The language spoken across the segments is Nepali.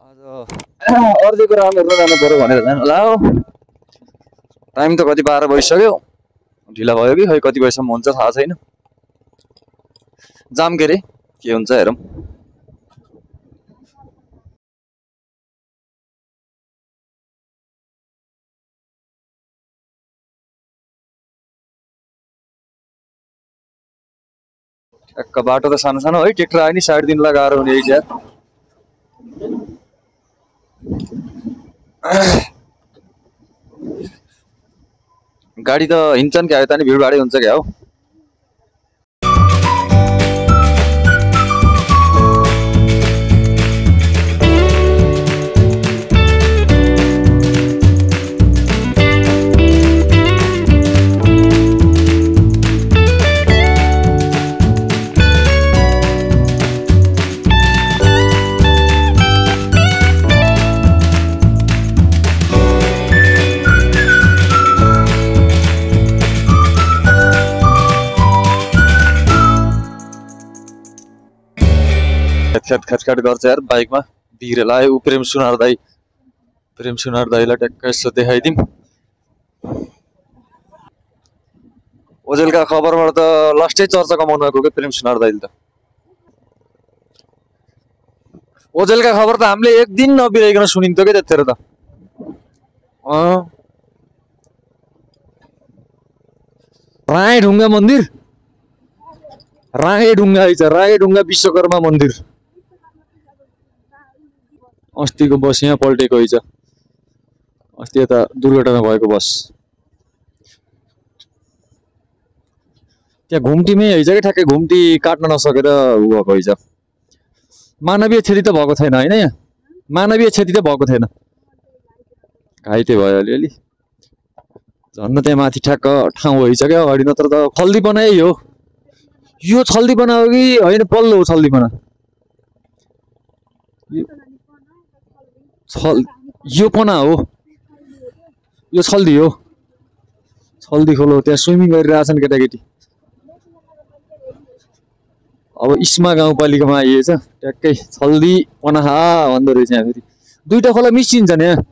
आज अर्जेको राउन्ड हेर्न जानु पर्यो भनेर जानु होला हो। टाइम त कति 12 बजिसक्यो, ढिला भयो कि खै कति बजीसम्म हुन्छ थाहा छैन। जाम के अरे के हुन्छ हेरौँ। ठ्याक्क बाटो त सानो सानो है, ट्र्याक्टर आयो नि साइड दिनलाई गाह्रो हुने यार। गाडी त हिँड्छन् क्या, यता नि भिडभाडै हुन्छ क्या हो। खचखट गर्छ यार बाइकमा। भिरेला ऊ प्रेम सुनार दाईलाई ट्याक्क यसो देखाइदिउँ। ओजेलका खबरबाट त लास्टै चर्चा कमाउनु आएको के प्रेम सुनार दाईले त। ओजेलका खबर त हामीले एक दिन नबिराइकन सुनिन्थ्यो क्या त्यतिखेर त। राय ढुङ्गा मन्दिर, राय ढुङ्गा आइछ, राय ढुङ्गा विश्वकर्मा मन्दिर। अस्तिको बस यहाँ पल्टेको हैछ, अस्ति यता दुर्घटना भएको बस त्यहाँ घुम्टीमै हैछ कि ठ्याक्कै घुम्टी काट्न नसकेर उ भएको हैछ। मानवीय क्षति त भएको छैन हैन, यहाँ मानवीय क्षति त भएको थिएन, घाइते भयो अलिअलि। झन् त्यहाँ माथि ठ्याक्क ठाउँ हैछ क्या अगाडि, नत्र त छल्दीपना यही हो। यो छल्दीपना हो कि होइन पल्लो हो छल्दीपना? यो पना हो, यो छल्दी हो, छल्दी खोलो। त्यहाँ स्विमिङ गरिरहेछन् केटाकेटी। अब इस्मा गाउँपालिकामा आइएछ, ट्याक्कै छल्दी पनाहा भन्दो रहेछ यहाँ। फेरि दुईटा खोला मिसिन्छन् यहाँ।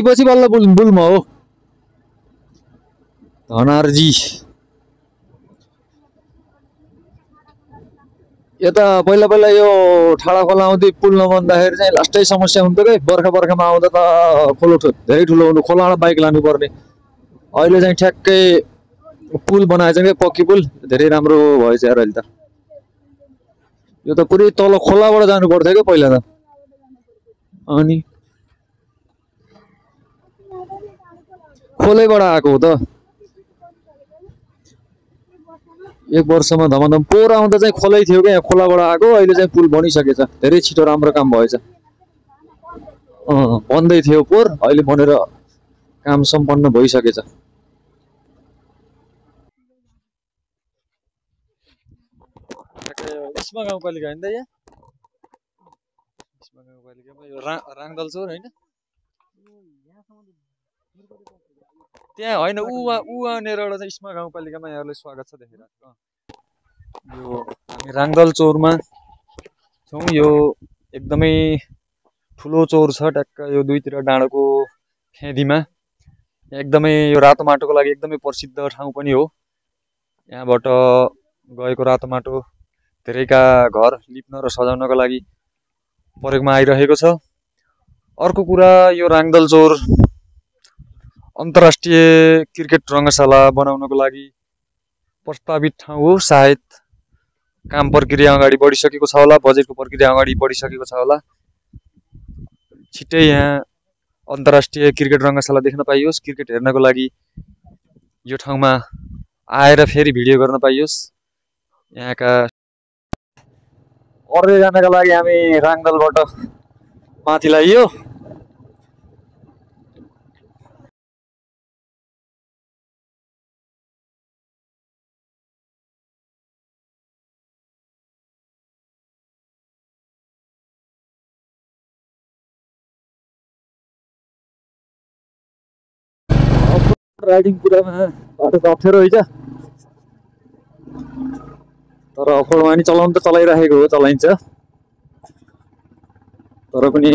पछि बल्ल बुलमा हो धनार्जी। यता पहिला पहिला यो ठाडा खोला आउँदै पुल नबन्दाखेरि चाहिँ लास्टै समस्या हुन्थ्यो कि बर्खामा आउँदा त खोलो धेरै ठुलो हुनु, खोलाबाट बाइक लानु पर्ने। अहिले चाहिँ ठ्याक्कै पुल बनाएछ क्या, पक्की पुल, धेरै राम्रो भएछ यार अहिले त। यो त पुरै तल खोलाबाट जानु पर्थ्यो क्या पहिला त। अनि खोलैबाट आएको हो त। एक वर्षमा धमाधम पोहोर आउँदा चाहिँ खोलै थियो क्या, खोलाबाट आएको। अहिले चाहिँ पुल बनिसकेछ, धेरै छिटो राम्रो काम भएछ। बन्दै थियो पोहोर, अहिले बनेर काम सम्पन्न भइसकेछ। इस्मा गाउँपालिका हैन त यहाँ? इस्मा गाउँपालिकामा यो राङदलचौर हैन? त्यहाँ होइन उहाँनिर एउटा चाहिँ इस्मा गाउँपालिकामा यहाँहरूलाई स्वागत छ देखिरहेको यो हामी राङदल चौरमा छौँ यो एकदमै ठुलो चौर छ ट्याक्क यो दुईतिर डाँडोको फेदीमा एकदमै यो रातो माटोको लागि एकदमै प्रसिद्ध ठाउँ पनि हो यहाँबाट गएको रातो माटो धेरैका घर लिप्न र सजाउनको लागि प्रयोगमा आइरहेको छ अर्को कुरा यो राङदल चौर अन्तर्राष्ट्रिय क्रिकेट रङ्गशाला बनाउनको लागि प्रस्तावित ठाउँ हो सायद काम प्रक्रिया अगाडि बढिसकेको छ होला बजेटको प्रक्रिया अगाडि बढिसकेको छ होला छिट्टै यहाँ अन्तर्राष्ट्रिय क्रिकेट रङ्गशाला देख्न पाइयोस् क्रिकेट हेर्नको लागि यो ठाउँमा आएर फेरि भिडियो गर्न पाइयोस् यहाँका अर्दै जानका लागि हामी राङदलबाट माथि लाग्यो राइडिङ कुरामा बाटो त अप्ठ्यारो होइन तर अफरोडमा नि चलाउनु त चलाइराखेको हो चलाइन्छ तर पनि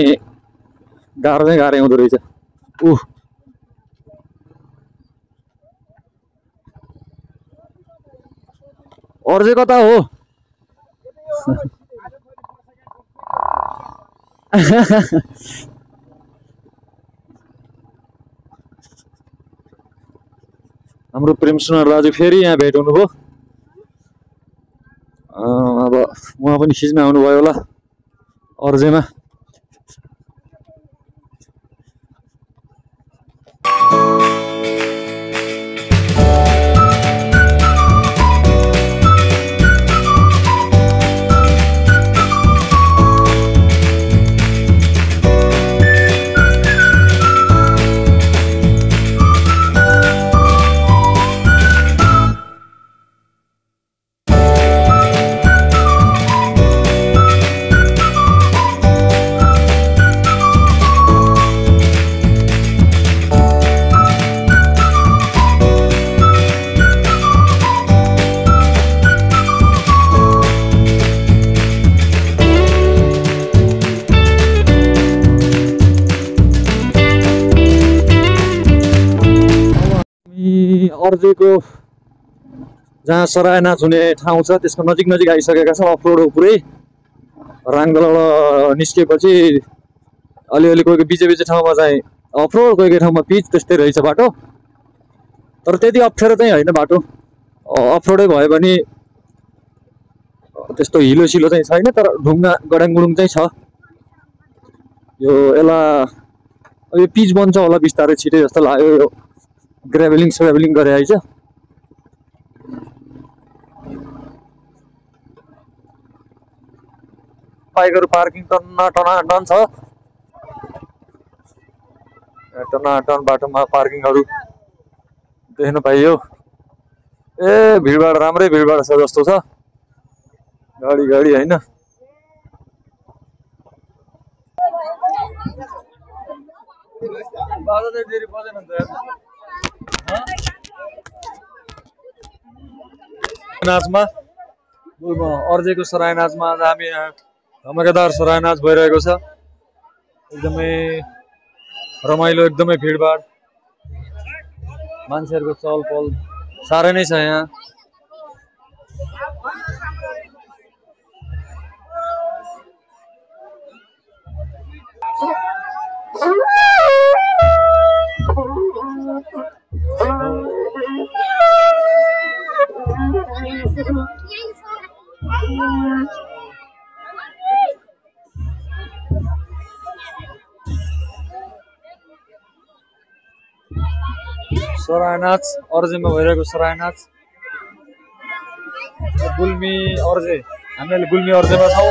गाह्रो चाहिँ गाह्रै हुँदो रहेछ अरू चाहिँ कता हो हाम्रो प्रेम सुनार दाजु फेरि यहाँ भेट हुनुभयो अब उहाँ पनि खिच्न आउनुभयो होला अर्जेमा अर्जेको जहाँ सराय नाच हुने ठाउँ छ त्यसको नजिक आइसकेका छौँ अफरोड पुरै राङदलबाट निस्केपछि अलिअलि कोही बिचे ठाउँमा चाहिँ अफरोड कोही ठाउँमा पिच त्यस्तै रहेछ बाटो तर त्यति अप्ठ्यारो चाहिँ होइन बाटो अफरोडै भयो भने त्यस्तो हिलो सिलो चाहिँ छैन तर ढुङ्गा गडाङगुडुङ चाहिँ छ यो यसलाई यो पिच बन्छ होला बिस्तारै छिटै जस्तो लाग्यो यो ग्राभलिङ गरे आइज बाइकहरू पार्किङ टनाटन छ टनाटन बाटोमा पार्किङहरू देख्न पाइयो ए भिडभाड राम्रै भिडभाड छ जस्तो छ गाडी होइन नाचमा अर्जेको सराय नाचमा आज हामी धमाकेदार सराय नाच भइरहेको छ एकदमै रमाइलो एकदमै भिडभाड मान्छेहरूको चहलपहल साह्रै नै छ यहाँ सराय नाच अर्जेमा भइरहेको सराय नाच गुल्मी अर्जे हामी गुल्मी अर्जेमा छौँ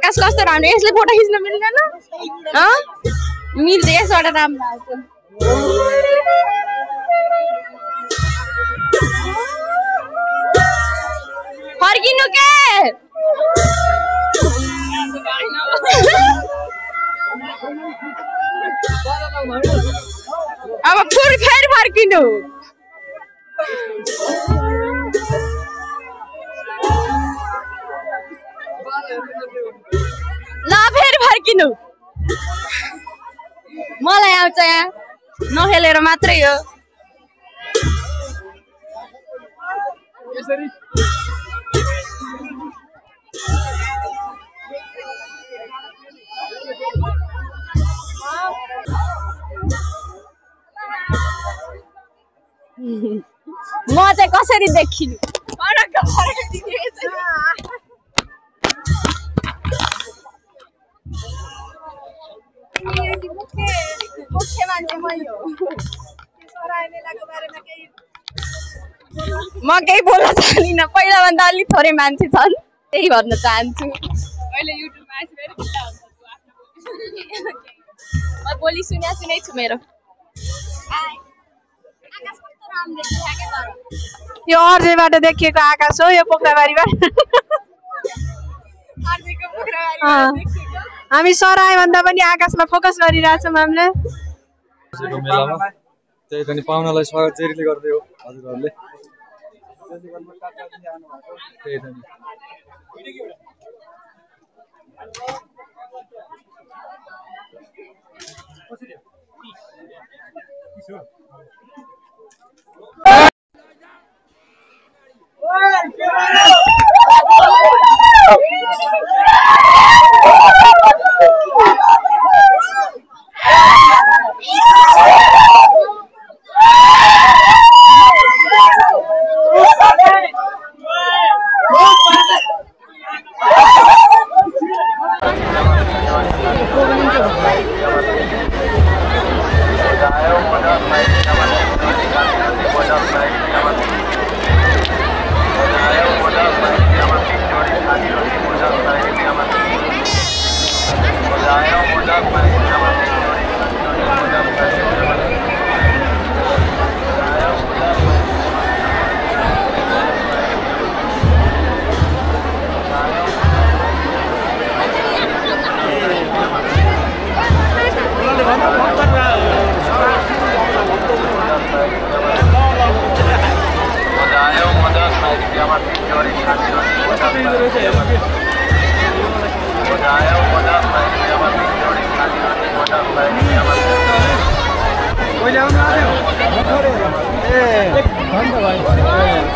आकाश कस्तो राम्रो यसले फोटो खिच्न मिल्दैन मिल्छ यसबाट राम्रो आउँछ फर्किनु के अब फेरि फर्किनु ल फेरि फर्किनु मलाई आउँछ यहाँ नखेलेर मात्रै हो म चाहिँ कसरी देखिनु म केही बोल्न चाहदिन पहिला भन्दा अलिक थोरै मान्छे छन् त्यही भन्न चाहन्छु म बोली सुनै छु मेरो यो अर्जेबाट देखिएको आकाश हो यो पोखराबारीबाट हामी सराय भन्दा पनि आकाशमा फोकस गरिरहेछौँ हामीले मेलामा त्यही पनि पाहुनालाई स्वागत जेरीले गर्दै हो हजुरहरूले त्यही पनि हो नि त भाइ